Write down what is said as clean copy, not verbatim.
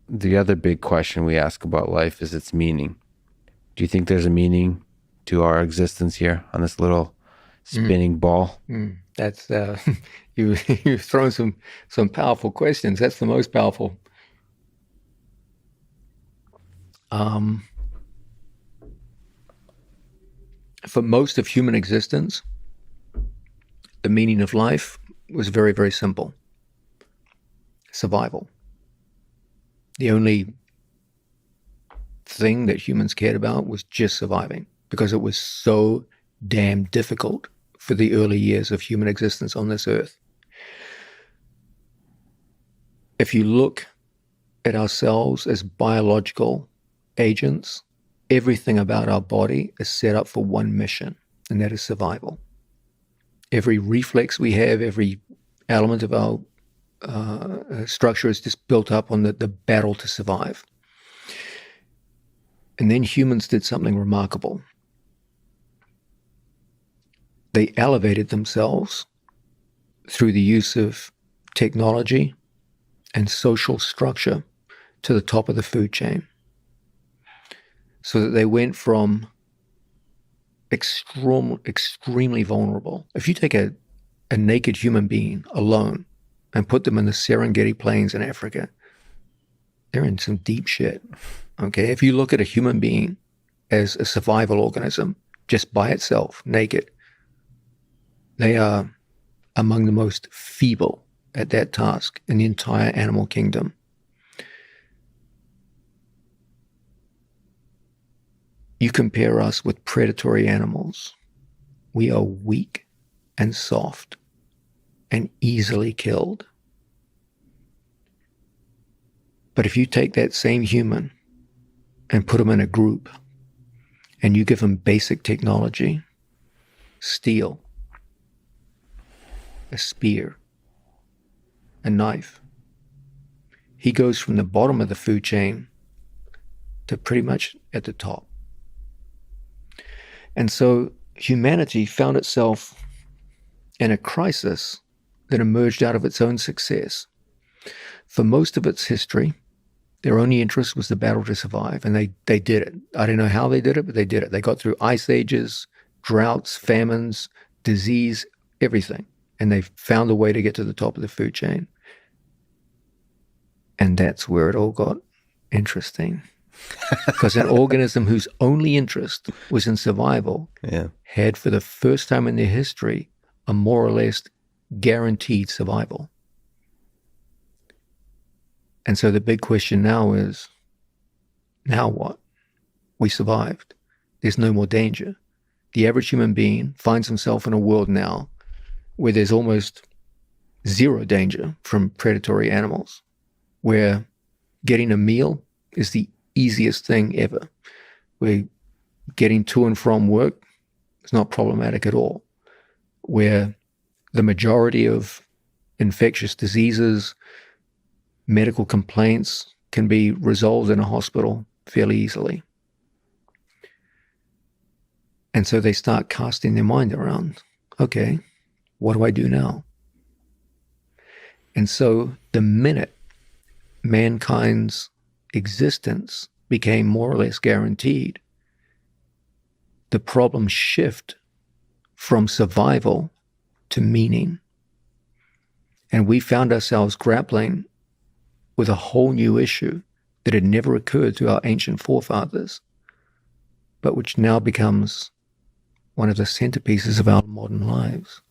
the other big question we ask about life is its meaning. Do you think there's a meaning to our existence here on this little Mm, spinning ball? that's you've thrown some powerful questions. That's the most powerful. Um, for most of human existence, the meaning of life was very, very simple: survival. The only thing that humans cared about was just surviving because it was so damn difficult for the early years of human existence on this earth. If you look at ourselves as biological agents, everything about our body is set up for one mission, and that is survival. Every reflex we have, every element of our structure is just built up on the battle to survive. And then humans did something remarkable. They elevated themselves through the use of technology and social structure to the top of the food chain, so that they went from extremely vulnerable. If you take a naked human being alone and put them in the Serengeti plains in Africa, they're in some deep shit. Okay, if you look at a human being as a survival organism just by itself, naked, they are among the most feeble at that task in the entire animal kingdom. You compare us with predatory animals. We are weak and soft and easily killed. But if you take that same human and put them in a group and you give them basic technology, steel, a spear, a knife, he goes from the bottom of the food chain to pretty much at the top. And so humanity found itself in a crisis that emerged out of its own success. For most of its history, their only interest was the battle to survive, and they did it. I don't know how they did it, but they did it. They got through ice ages, droughts, famines, disease, everything, and they found a way to get to the top of the food chain. And that's where it all got interesting. Because an organism whose only interest was in survival Yeah. had, for the first time in their history, a more or less guaranteed survival. And so the big question now is, now what? We survived. There's no more danger. The average human being finds himself in a world now where there's almost zero danger from predatory animals, where getting a meal is the easiest thing ever. Where getting to and from work is not problematic at all. Where the majority of infectious diseases, medical complaints can be resolved in a hospital fairly easily. And so they start casting their mind around, okay, what do I do now? And so the minute mankind's existence became more or less guaranteed, the problems shift from survival to meaning. And we found ourselves grappling with a whole new issue that had never occurred to our ancient forefathers, but which now becomes one of the centerpieces of our modern lives.